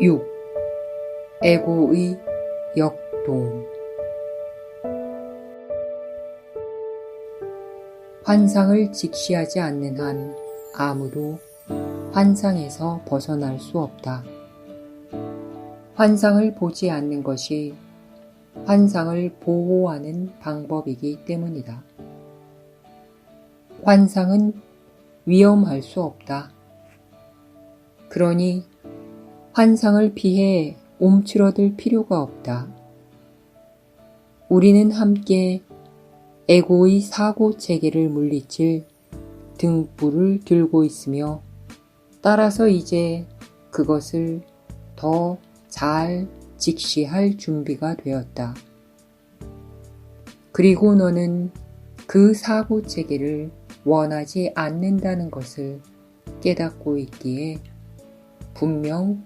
6. 에고의 역동. 환상을 직시하지 않는 한 아무도 환상에서 벗어날 수 없다. 환상을 보지 않는 것이 환상을 보호하는 방법이기 때문이다. 환상은 위험할 수 없다. 그러니 환상을 피해 움츠러들 필요가 없다. 우리는 함께 에고의 사고 체계를 물리칠 등불을 들고 있으며 따라서 이제 그것을 더 잘 직시할 준비가 되었다. 그리고 너는 그 사고 체계를 원하지 않는다는 것을 깨닫고 있기에 분명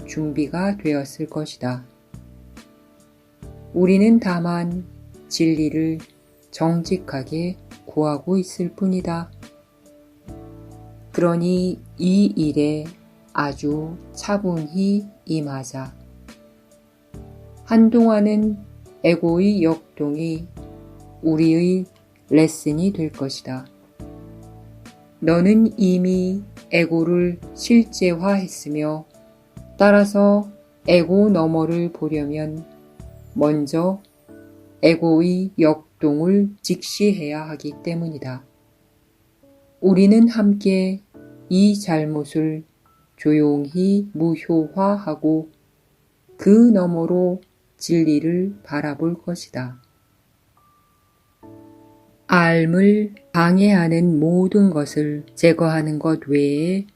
준비가 되었을 것이다. 우리는 다만 진리를 정직하게 구하고 있을 뿐이다. 그러니 이 일에 아주 차분히 임하자. 한동안은 에고의 역동이 우리의 레슨이 될 것이다. 너는 이미 에고를 실제화했으며 따라서 에고 너머를 보려면 먼저 에고의 역동을 직시해야 하기 때문이다. 우리는 함께 이 잘못을 조용히 무효화하고 그 너머로 진리를 바라볼 것이다. 앓음을 방해하는 모든 것을 제거하는 것 외에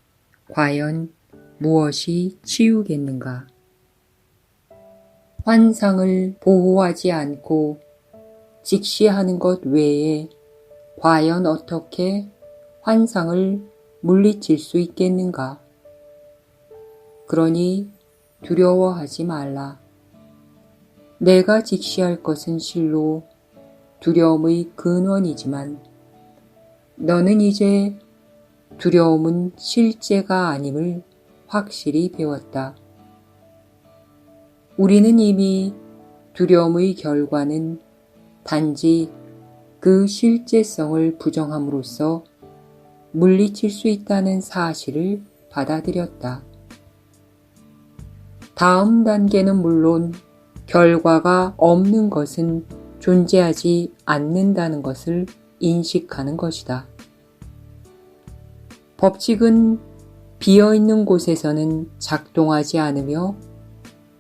과연 무엇이 치유겠는가? 환상을 보호하지 않고 직시하는 것 외에 과연 어떻게 환상을 물리칠 수 있겠는가? 그러니 두려워하지 말라. 내가 직시할 것은 실로 두려움의 근원이지만 너는 이제 두려움은 실제가 아님을 확실히 배웠다. 우리는 이미 두려움의 결과는 단지 그 실제성을 부정함으로써 물리칠 수 있다는 사실을 받아들였다. 다음 단계는 물론 결과가 없는 것은 존재하지 않는다는 것을 인식하는 것이다. 법칙은 비어있는 곳에서는 작동하지 않으며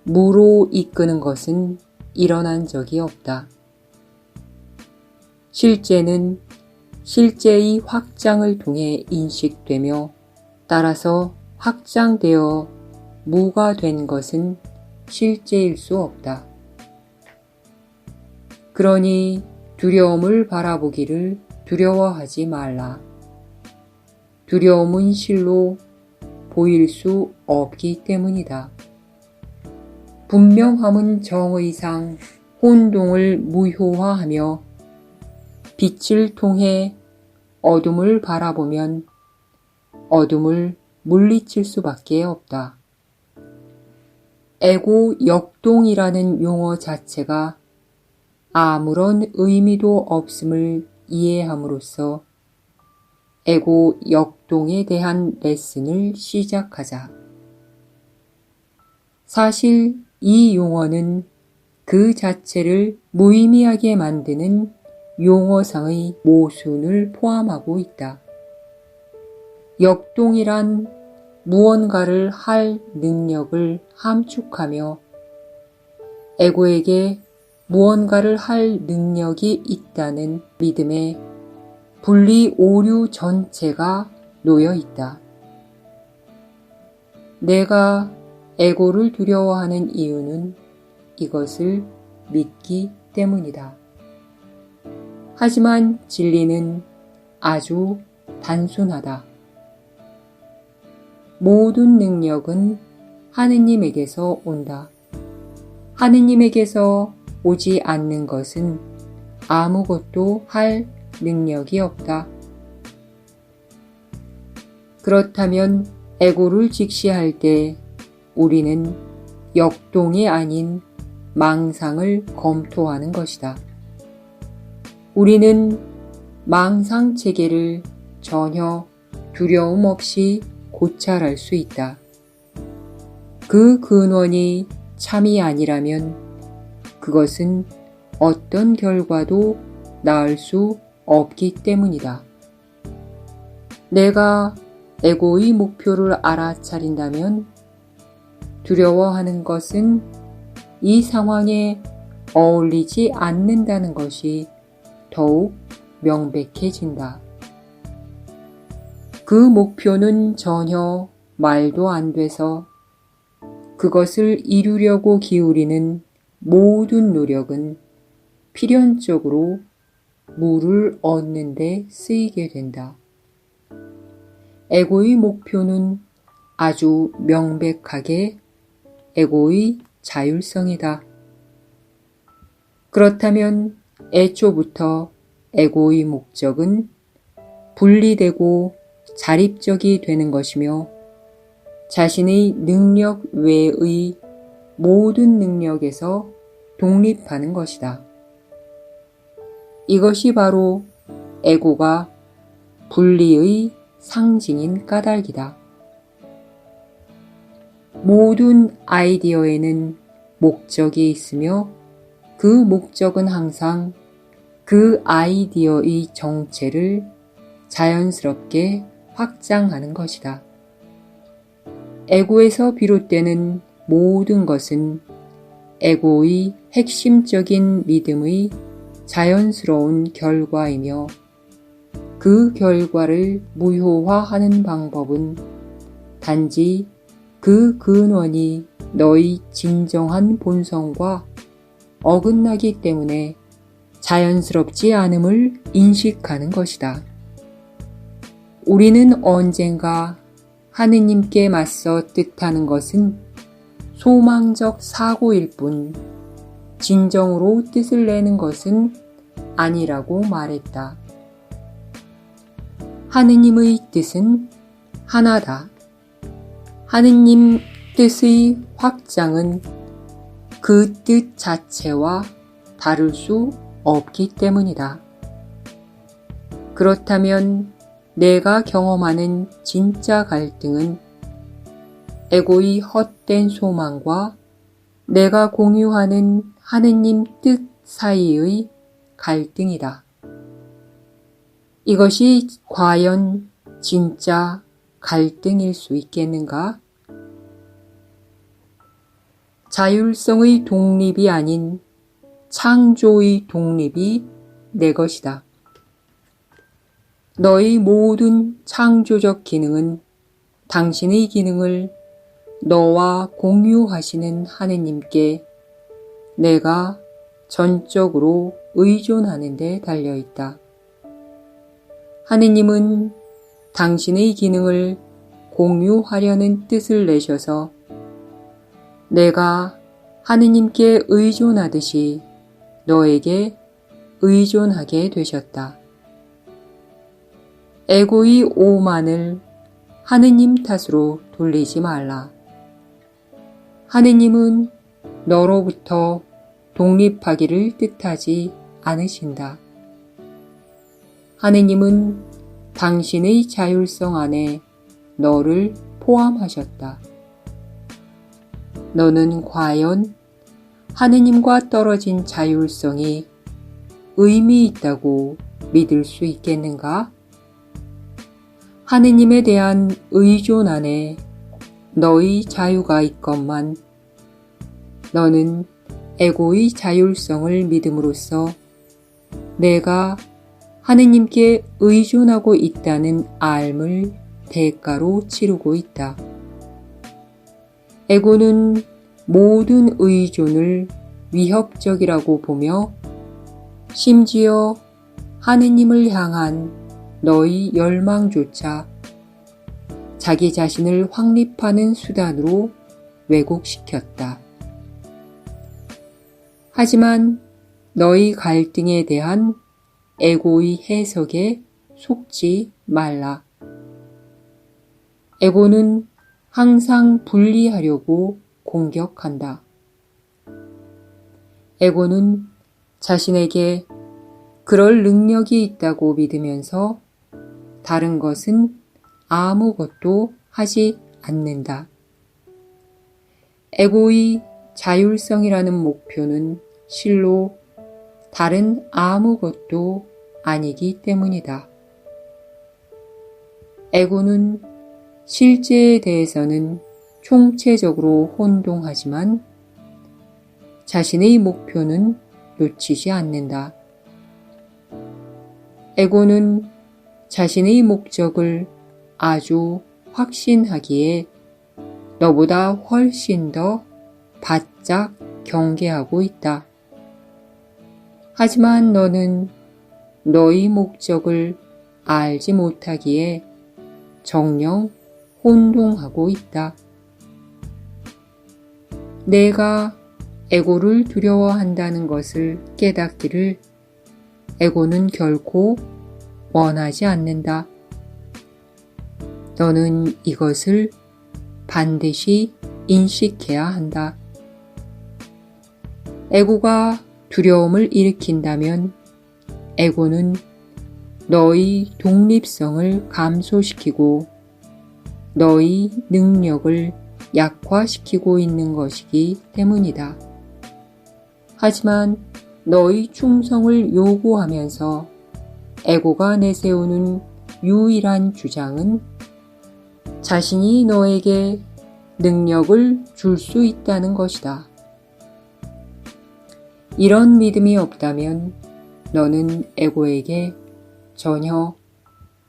무로 이끄는 것은 일어난 적이 없다. 실제는 실제의 확장을 통해 인식되며 따라서 확장되어 무가 된 것은 실제일 수 없다. 그러니 두려움을 바라보기를 두려워하지 말라. 두려움은 실로 보일 수 없기 때문이다. 분명함은 정의상 혼동을 무효화하며 빛을 통해 어둠을 바라보면 어둠을 물리칠 수밖에 없다. 에고 역동이라는 용어 자체가 아무런 의미도 없음을 이해함으로써 에고 역동에 대한 레슨을 시작하자. 사실 이 용어는 그 자체를 무의미하게 만드는 용어상의 모순을 포함하고 있다. 역동이란 무언가를 할 능력을 함축하며 에고에게 무언가를 할 능력이 있다는 믿음의 분리 오류 전체가 놓여 있다. 내가 에고를 두려워하는 이유는 이것을 믿기 때문이다. 하지만 진리는 아주 단순하다. 모든 능력은 하느님에게서 온다. 하느님에게서 오지 않는 것은 아무것도 할 능력이 없다. 그렇다면 에고를 직시할 때 우리는 역동이 아닌 망상을 검토하는 것이다. 우리는 망상 체계를 전혀 두려움 없이 고찰할 수 있다. 그 근원이 참이 아니라면 그것은 어떤 결과도 낳을 수 없기 때문이다. 내가 에고의 목표를 알아차린다면 두려워하는 것은 이 상황에 어울리지 않는다는 것이 더욱 명백해진다. 그 목표는 전혀 말도 안 돼서 그것을 이루려고 기울이는 모든 노력은 필연적으로 물을 얻는 데 쓰이게 된다. 에고의 목표는 아주 명백하게 에고의 자율성이다. 그렇다면 애초부터 에고의 목적은 분리되고 자립적이 되는 것이며 자신의 능력 외의 모든 능력에서 독립하는 것이다. 이것이 바로 에고가 분리의 상징인 까닭이다. 모든 아이디어에는 목적이 있으며 그 목적은 항상 그 아이디어의 정체를 자연스럽게 확장하는 것이다. 에고에서 비롯되는 모든 것은 에고의 핵심적인 믿음의 자연스러운 결과이며 그 결과를 무효화하는 방법은 단지 그 근원이 너의 진정한 본성과 어긋나기 때문에 자연스럽지 않음을 인식하는 것이다. 우리는 언젠가 하느님께 맞서 뜻하는 것은 소망적 사고일 뿐 진정으로 뜻을 내는 것은 아니라고 말했다. 하느님의 뜻은 하나다. 하느님 뜻의 확장은 그 뜻 자체와 다를 수 없기 때문이다. 그렇다면 내가 경험하는 진짜 갈등은 에고의 헛된 소망과 내가 공유하는 하느님 뜻 사이의 갈등이다. 이것이 과연 진짜 갈등일 수 있겠는가? 자율성의 독립이 아닌 창조의 독립이 내 것이다. 너의 모든 창조적 기능은 당신의 기능을 너와 공유하시는 하느님께 내가 전적으로 의존하는 데 달려있다. 하느님은 당신의 기능을 공유하려는 뜻을 내셔서 내가 하느님께 의존하듯이 너에게 의존하게 되셨다. 에고의 오만을 하느님 탓으로 돌리지 말라. 하느님은 너로부터 독립하기를 뜻하지 않으신다. 하느님은 당신의 자율성 안에 너를 포함하셨다. 너는 과연 하느님과 떨어진 자율성이 의미 있다고 믿을 수 있겠는가? 하느님에 대한 의존 안에 너의 자유가 있건만 너는 에고의 자율성을 믿음으로써 내가 하느님께 의존하고 있다는 앓음을 대가로 치르고 있다. 에고는 모든 의존을 위협적이라고 보며 심지어 하느님을 향한 너의 열망조차 자기 자신을 확립하는 수단으로 왜곡시켰다. 하지만 너의 갈등에 대한 에고의 해석에 속지 말라. 에고는 항상 분리하려고 공격한다. 에고는 자신에게 그럴 능력이 있다고 믿으면서 다른 것은 아무것도 하지 않는다. 에고의 자율성이라는 목표는 실로 다른 아무것도 아니기 때문이다. 에고는 실제에 대해서는 총체적으로 혼동하지만 자신의 목표는 놓치지 않는다. 에고는 자신의 목적을 아주 확신하기에 너보다 훨씬 더 바짝 경계하고 있다. 하지만 너는 너의 목적을 알지 못하기에 정녕 혼동하고 있다. 내가 에고를 두려워한다는 것을 깨닫기를 에고는 결코 원하지 않는다. 너는 이것을 반드시 인식해야 한다. 에고가 두려움을 일으킨다면 에고는 너의 독립성을 감소시키고 너의 능력을 약화시키고 있는 것이기 때문이다. 하지만 너의 충성을 요구하면서 에고가 내세우는 유일한 주장은 자신이 너에게 능력을 줄 수 있다는 것이다. 이런 믿음이 없다면 너는 에고에게 전혀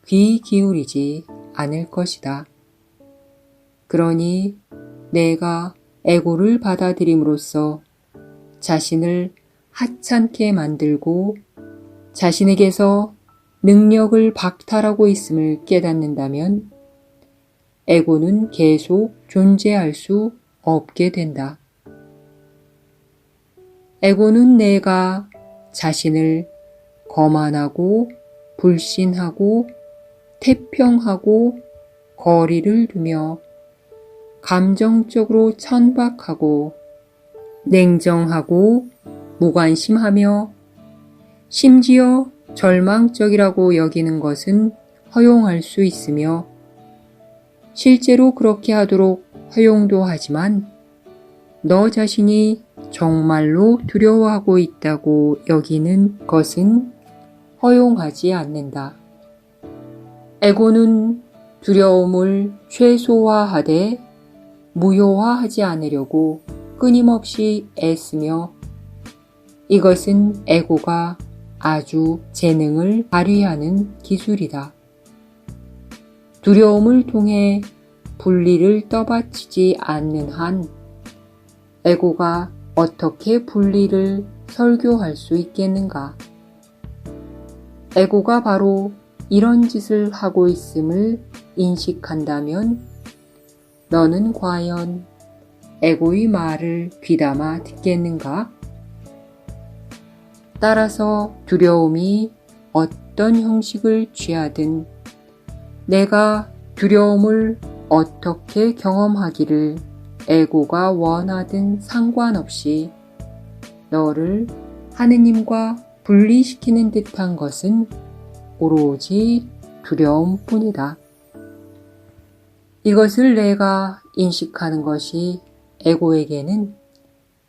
귀 기울이지 않을 것이다. 그러니 내가 에고를 받아들임으로써 자신을 하찮게 만들고 자신에게서 능력을 박탈하고 있음을 깨닫는다면 에고는 계속 존재할 수 없게 된다. 에고는 내가 자신을 거만하고 불신하고 태평하고 거리를 두며 감정적으로 천박하고 냉정하고 무관심하며 심지어 절망적이라고 여기는 것은 허용할 수 있으며 실제로 그렇게 하도록 허용도 하지만 너 자신이 정말로 두려워하고 있다고 여기는 것은 허용하지 않는다. 에고는 두려움을 최소화하되 무효화하지 않으려고 끊임없이 애쓰며 이것은 에고가 아주 재능을 발휘하는 기술이다. 두려움을 통해 분리를 떠받치지 않는 한 에고가 어떻게 분리를 설교할 수 있겠는가? 에고가 바로 이런 짓을 하고 있음을 인식한다면 너는 과연 에고의 말을 귀담아 듣겠는가? 따라서 두려움이 어떤 형식을 취하든 내가 두려움을 어떻게 경험하기를 에고가 원하든 상관없이 너를 하느님과 분리시키는 듯한 것은 오로지 두려움뿐이다. 이것을 내가 인식하는 것이 에고에게는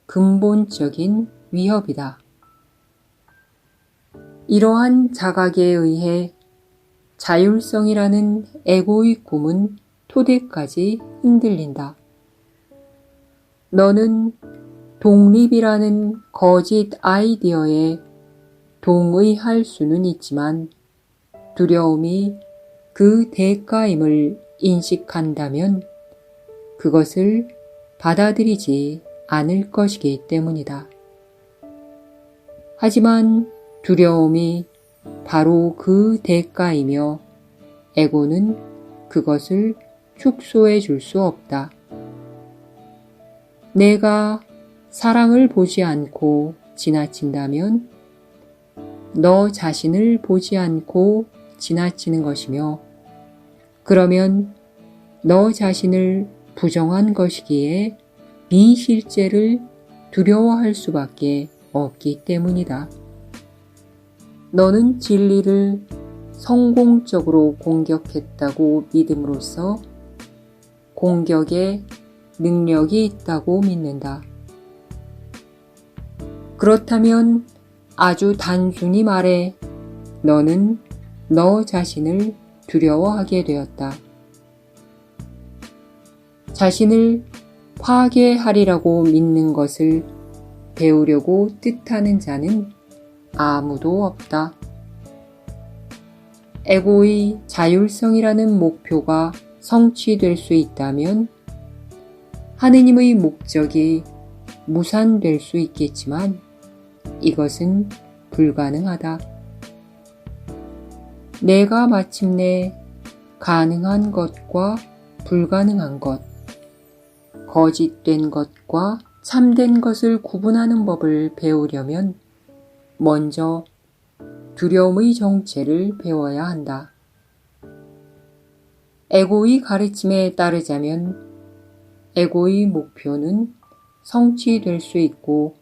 근본적인 위협이다. 이러한 자각에 의해 자율성이라는 에고의 꿈은 토대까지 흔들린다. 너는 독립이라는 거짓 아이디어에 동의할 수는 있지만 두려움이 그 대가임을 인식한다면 그것을 받아들이지 않을 것이기 때문이다. 하지만 두려움이 바로 그 대가이며 에고는 그것을 축소해 줄 수 없다. 내가 사랑을 보지 않고 지나친다면 너 자신을 보지 않고 지나치는 것이며 그러면 너 자신을 부정한 것이기에 비실제를 두려워할 수밖에 없기 때문이다. 너는 진리를 성공적으로 공격했다고 믿음으로써 공격에 능력이 있다고 믿는다. 그렇다면 아주 단순히 말해 너는 너 자신을 두려워하게 되었다. 자신을 파괴하리라고 믿는 것을 배우려고 뜻하는 자는 아무도 없다. 에고의 자율성이라는 목표가 성취될 수 있다면 하느님의 목적이 무산될 수 있겠지만 이것은 불가능하다. 내가 마침내 가능한 것과 불가능한 것, 거짓된 것과 참된 것을 구분하는 법을 배우려면 먼저 두려움의 정체를 배워야 한다. 에고의 가르침에 따르자면 에고의 목표는 성취될 수 있고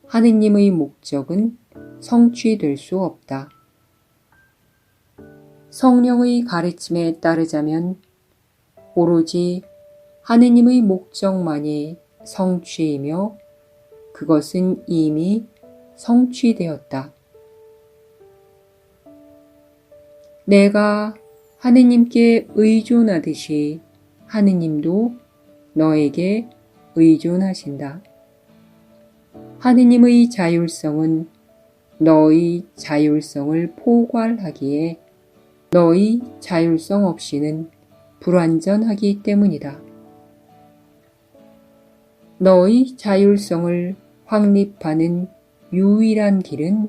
하느님의 목적은 성취될 수 없다. 성령의 가르침에 따르자면 오로지 하느님의 목적만이 성취이며 그것은 이미 성취되었다. 내가 하느님께 의존하듯이 하느님도 너에게 의존하신다. 하느님의 자율성은 너의 자율성을 포괄하기에 너의 자율성 없이는 불완전하기 때문이다. 너의 자율성을 확립하는 유일한 길은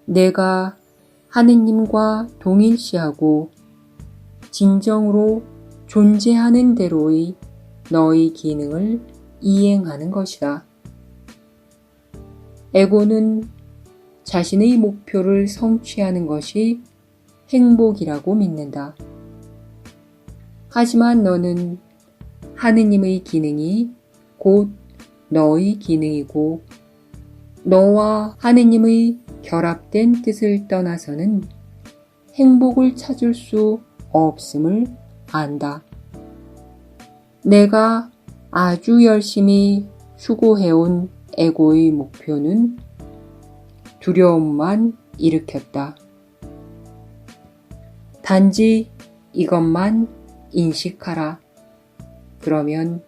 내가 하느님과 동일시하고 진정으로 존재하는 대로의 너의 기능을 이행하는 것이다. 에고는 자신의 목표를 성취하는 것이 행복이라고 믿는다. 하지만 너는 하느님의 기능이 곧 너의 기능이고 너와 하느님의 결합된 뜻을 떠나서는 행복을 찾을 수 없음을 안다. 내가 아주 열심히 수고해온 에고의 목표는 두려움만 일으켰다. 단지 이것만 인식하라. 그러면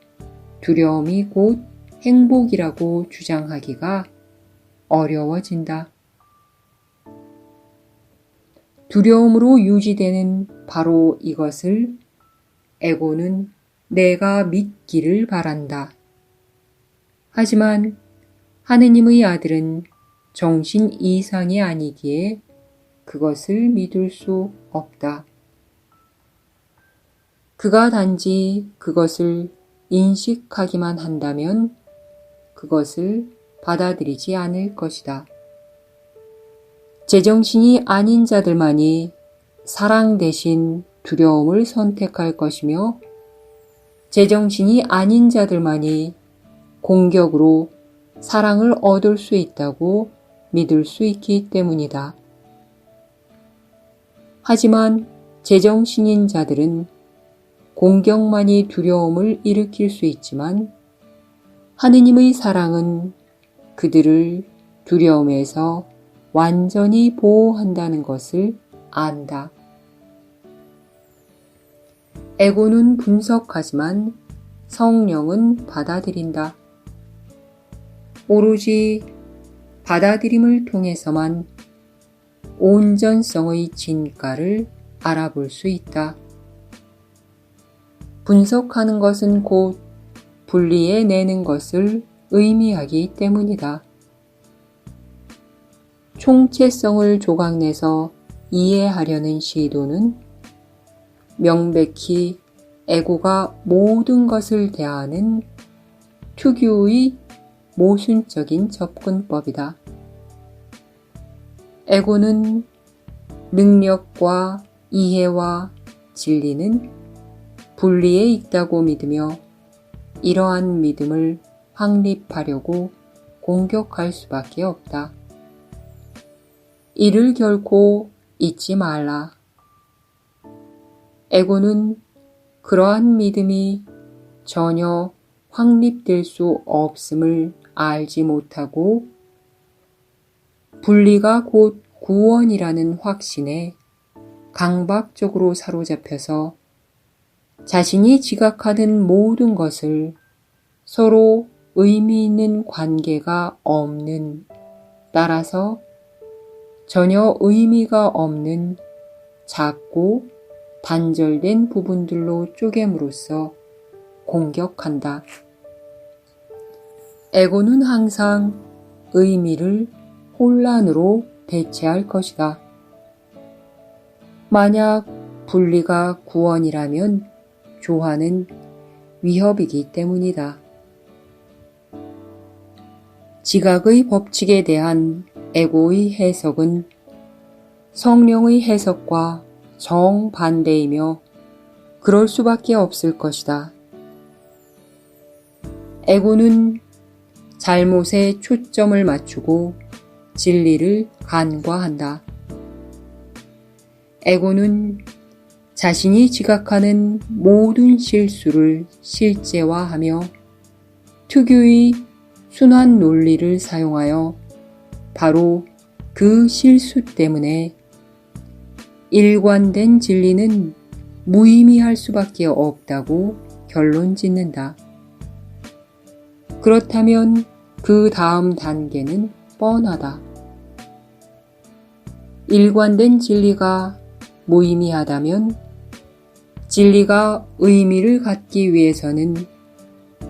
두려움이 곧 행복이라고 주장하기가 어려워진다. 두려움으로 유지되는 바로 이것을 에고는 내가 믿기를 바란다. 하지만 하느님의 아들은 정신 이상이 아니기에 그것을 믿을 수 없다. 그가 단지 그것을 인식하기만 한다면 그것을 받아들이지 않을 것이다. 제정신이 아닌 자들만이 사랑 대신 두려움을 선택할 것이며 제정신이 아닌 자들만이 공격으로 사랑을 얻을 수 있다고 믿을 수 있기 때문이다. 하지만 제정신인 자들은 공격만이 두려움을 일으킬 수 있지만 하느님의 사랑은 그들을 두려움에서 완전히 보호한다는 것을 안다. 에고는 분석하지만 성령은 받아들인다. 오로지 받아들임을 통해서만 온전성의 진가를 알아볼 수 있다. 분석하는 것은 곧 분리해내는 것을 의미하기 때문이다. 총체성을 조각내서 이해하려는 시도는 명백히 에고가 모든 것을 대하는 특유의 모순적인 접근법이다. 에고는 능력과 이해와 진리는 분리해 있다고 믿으며 이러한 믿음을 확립하려고 공격할 수밖에 없다. 이를 결코 잊지 말라. 에고는 그러한 믿음이 전혀 확립될 수 없음을 알지 못하고 분리가 곧 구원이라는 확신에 강박적으로 사로잡혀서 자신이 지각하는 모든 것을 서로 의미 있는 관계가 없는, 따라서 전혀 의미가 없는 작고 단절된 부분들로 쪼갰으로써 공격한다. 에고는 항상 의미를 혼란으로 대체할 것이다. 만약 분리가 구원이라면 조화는 위협이기 때문이다. 지각의 법칙에 대한 에고의 해석은 성령의 해석과 정반대이며 그럴 수밖에 없을 것이다. 에고는 잘못에 초점을 맞추고 진리를 간과한다. 에고는 자신이 지각하는 모든 실수를 실제화하며 특유의 순환 논리를 사용하여 바로 그 실수 때문에 일관된 진리는 무의미할 수밖에 없다고 결론 짓는다. 그렇다면 그 다음 단계는 뻔하다. 일관된 진리가 무의미하다면 진리가 의미를 갖기 위해서는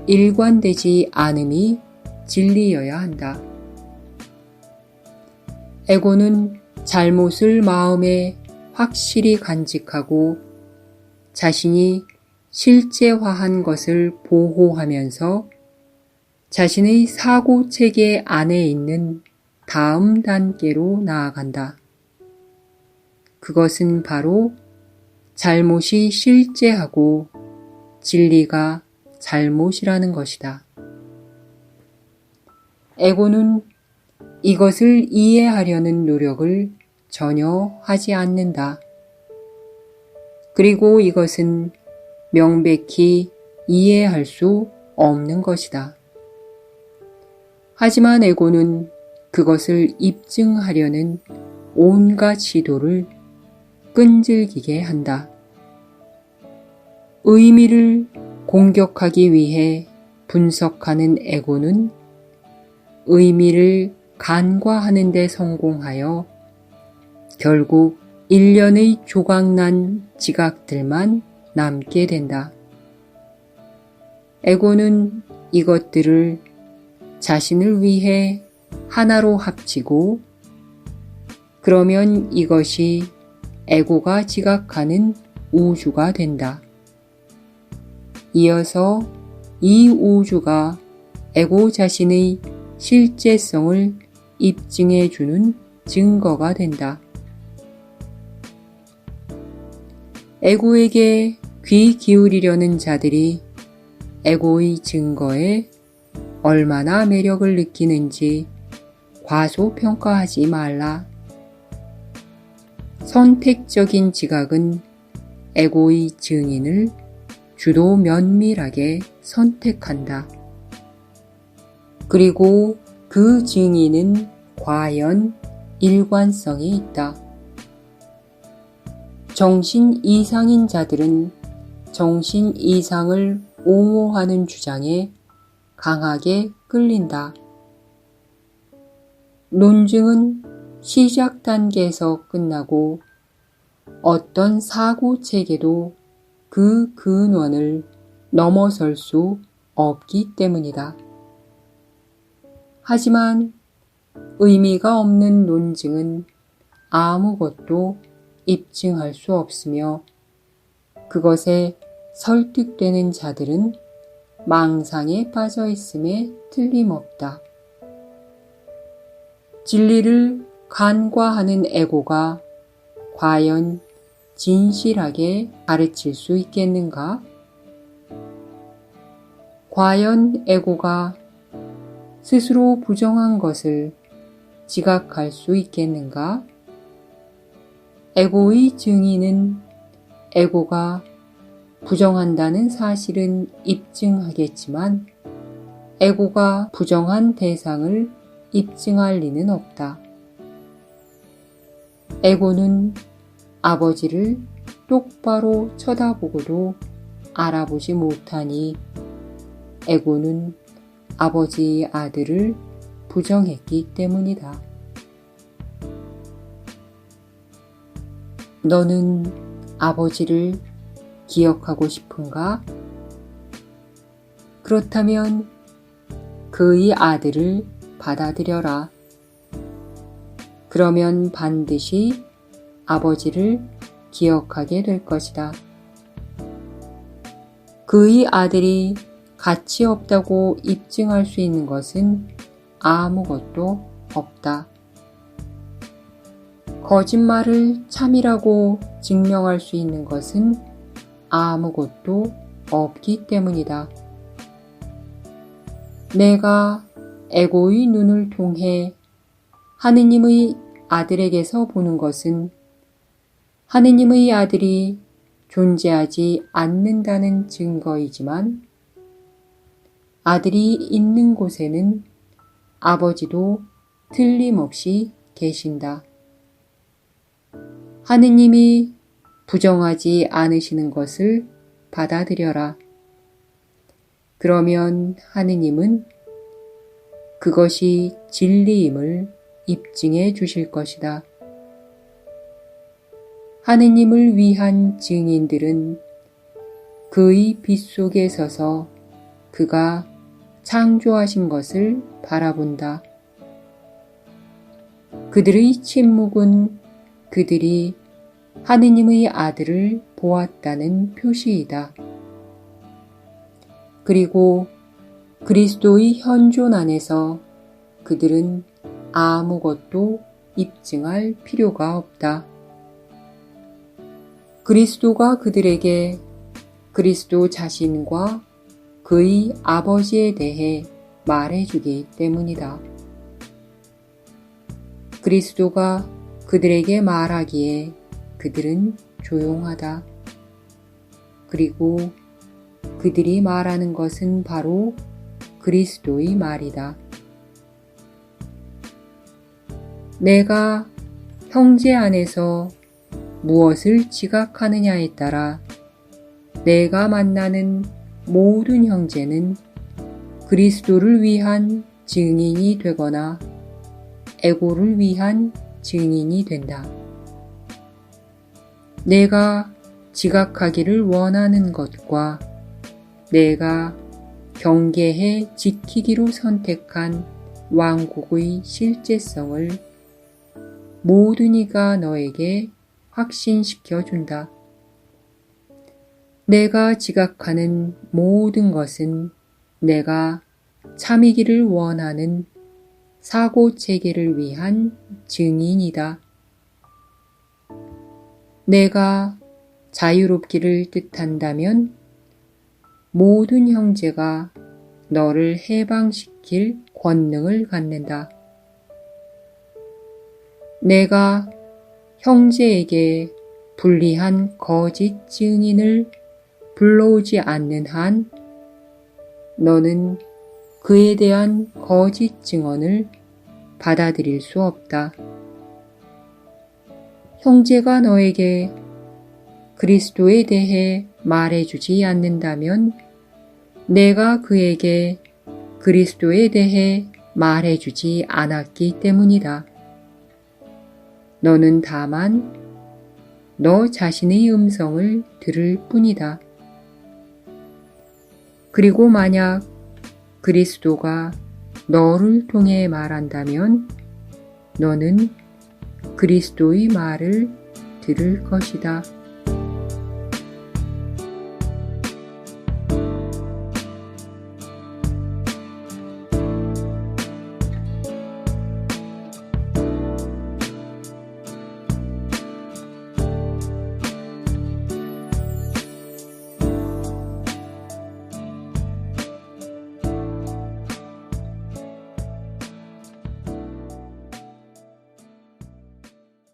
일관되지 않음이 진리여야 한다. 에고는 잘못을 마음에 확실히 간직하고 자신이 실제화한 것을 보호하면서 자신의 사고 체계 안에 있는 다음 단계로 나아간다. 그것은 바로 잘못이 실제하고 진리가 잘못이라는 것이다. 에고는 이것을 이해하려는 노력을 전혀 하지 않는다. 그리고 이것은 명백히 이해할 수 없는 것이다. 하지만 에고는 그것을 입증하려는 온갖 시도를 끈질기게 한다. 의미를 공격하기 위해 분석하는 에고는 의미를 간과하는 데 성공하여 결국 일련의 조각난 지각들만 남게 된다. 에고는 이것들을 자신을 위해 하나로 합치고 그러면 이것이 에고가 지각하는 우주가 된다. 이어서 이 우주가 에고 자신의 실제성을 입증해주는 증거가 된다. 에고에게 귀 기울이려는 자들이 에고의 증거에 얼마나 매력을 느끼는지 과소평가하지 말라. 선택적인 지각은 에고의 증인을 주도 면밀하게 선택한다. 그리고 그 증인은 과연 일관성이 있다. 정신 이상인 자들은 정신 이상을 옹호하는 주장에 강하게 끌린다. 논증은 시작 단계에서 끝나고 어떤 사고 체계도 그 근원을 넘어설 수 없기 때문이다. 하지만 의미가 없는 논증은 아무것도 입증할 수 없으며 그것에 설득되는 자들은 망상에 빠져 있음에 틀림없다. 진리를 간과하는 에고가 과연 진실하게 가르칠 수 있겠는가? 과연 에고가 스스로 부정한 것을 지각할 수 있겠는가? 에고의 증인은 에고가 부정한다는 사실은 입증하겠지만 에고가 부정한 대상을 입증할 리는 없다. 에고는 아버지를 똑바로 쳐다보고도 알아보지 못하니 에고는 아버지의 아들을 부정했기 때문이다. 너는 아버지를 기억하고 싶은가? 그렇다면 그의 아들을 받아들여라. 그러면 반드시 아버지를 기억하게 될 것이다. 그의 아들이 가치 없다고 입증할 수 있는 것은 아무것도 없다. 거짓말을 참이라고 증명할 수 있는 것은 아무것도 없기 때문이다. 내가 에고의 눈을 통해 하느님의 아들에게서 보는 것은 하느님의 아들이 존재하지 않는다는 증거이지만 아들이 있는 곳에는 아버지도 틀림없이 계신다. 하느님이 부정하지 않으시는 것을 받아들여라. 그러면 하느님은 그것이 진리임을 입증해 주실 것이다. 하느님을 위한 증인들은 그의 빛 속에 서서 그가 창조하신 것을 바라본다. 그들의 침묵은 그들이 하느님의 아들을 보았다는 표시이다. 그리고 그리스도의 현존 안에서 그들은 아무것도 입증할 필요가 없다. 그리스도가 그들에게 그리스도 자신과 그의 아버지에 대해 말해주기 때문이다. 그리스도가 그들에게 말하기에 그들은 조용하다. 그리고 그들이 말하는 것은 바로 그리스도의 말이다. 내가 형제 안에서 무엇을 지각하느냐에 따라 내가 만나는 모든 형제는 그리스도를 위한 증인이 되거나 에고를 위한 증인이 된다. 내가 지각하기를 원하는 것과 내가 경계해 지키기로 선택한 왕국의 실제성을 모든 이가 너에게 확신시켜 준다. 내가 지각하는 모든 것은 내가 참이기를 원하는 사고 체계를 위한 증인이다. 내가 자유롭기를 뜻한다면 모든 형제가 너를 해방시킬 권능을 갖는다. 내가 형제에게 불리한 거짓 증인을 불러오지 않는 한 너는 그에 대한 거짓 증언을 받아들일 수 없다. 형제가 너에게 그리스도에 대해 말해주지 않는다면 내가 그에게 그리스도에 대해 말해주지 않았기 때문이다. 너는 다만 너 자신의 음성을 들을 뿐이다. 그리고 만약 그리스도가 너를 통해 말한다면 너는 그리스도의 말을 들을 것이다.